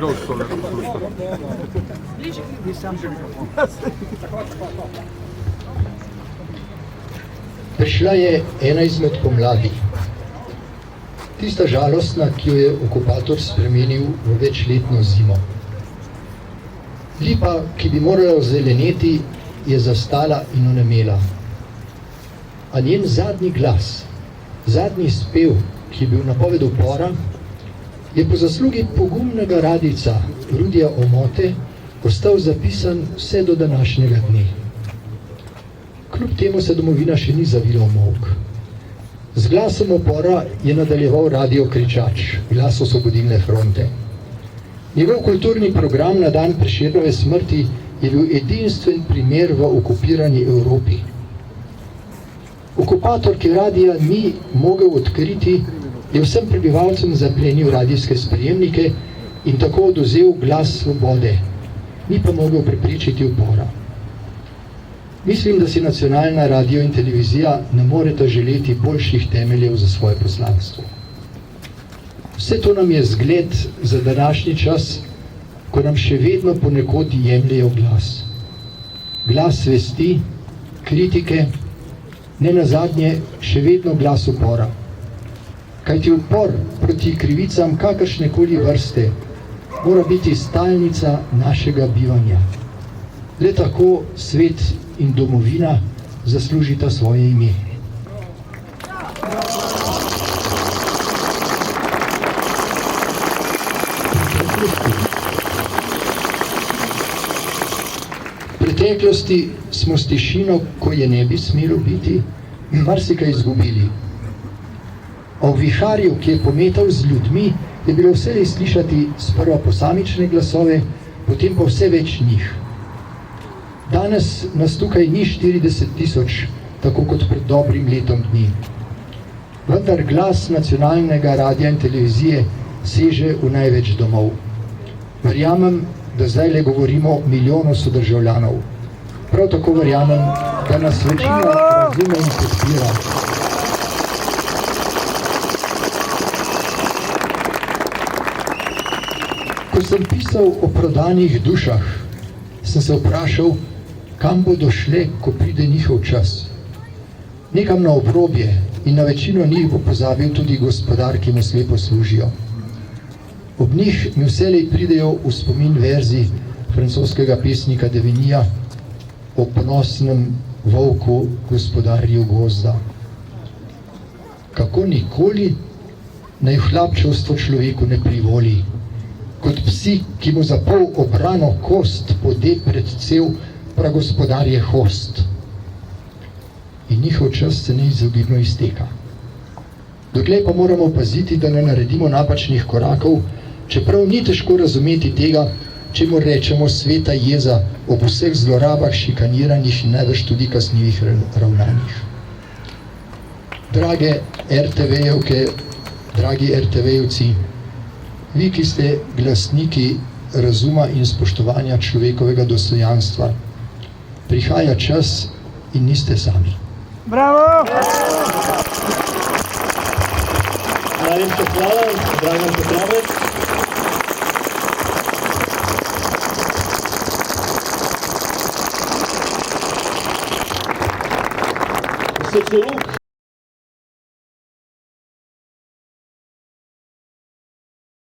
dolg tole poslušati. Prišla je ena izmed pomladi. Tista žalostna, ki jo je okupator spremenil v večletno zimo. Lipa, ki bi morala zeleneti, je zastala in onemela. A njen zadnji glas, zadnji spev, ki je bil napoved upora, je po zaslugi pogumnega radijca Rudija Omote ostal zapisan vse do današnjega dne. Kljub temu se domovina še ni zavila v molk. Z glasom upora je nadaljeval radio Kričač, glas Osvobodilne fronte. Njegov kulturni program na dan Prešernove smrti je bil edinstven primer v okupirani Evropi. Okupator, ki radija ni mogel odkriti, je vsem prebivalcem zaplenil radijske sprejemnike in tako odvzel glas svobode, ni pa mogel preprečiti upora. Mislim, da si nacionalna radio in televizija ne moreta želeti boljših temeljev za svoje poslanstvo. Vse to nam je zgled za današnji čas, ko nam še vedno ponekod jemljejo glas. Glas svesti, kritike, ne nazadnje še vedno glas upora. Kajti upor proti krivicam kakršnekoli vrste mora biti stalnica našega bivanja. Le tako svet in domovina zaslužita svoje ime. V preteklosti smo s tišino, ko je ne bi smelo biti, marsikaj izgubili. O viharju, ki je pometal z ljudmi, je bilo vselej slišati sprva posamične glasove, potem pa vse več njih. Danes nas tukaj ni 40 000, tako kot pred dobrim letom dni. Vendar glas nacionalnega radia in televizije seže v največ domov. Verjamem, da zdaj le govorimo milijonu sodržavljanov. Prav tako verjamem, da nas večina razume in podpira. Ko sem pisal o prodanih dušah, sem se vprašal, kam bodo šle, ko pride njihov čas. Nekam na obrobje in na večino njih bo pozabil tudi gospodar, ki mu slepo služijo. Ob njih mi vselej pridejo v spomin verzi francoskega pesnika Devinija o ponosnem volku gospodarju gozda. Kako nikoli naj hlapčevstvo človeku ne privoli, kot psi, ki mu za pol obrano kost pode pred cev, pragospodar je host. In njihov čas se neizogibno izteka. Dotlej pa moramo paziti, da ne naredimo napačnih korakov, čeprav ni težko razumeti tega, čemu rečemo sveta jeza ob vseh zlorabah, šikaniranjih in največ tudi kasnjivih ravnanjih. Drage RTV-jevke, dragi RTV-jevci, vi, ki ste glasniki razuma in spoštovanja človekovega dostojanstva, prihaja čas in niste sami. Bravo! Najlepša hvala, Dragan Petrovec. Sociolog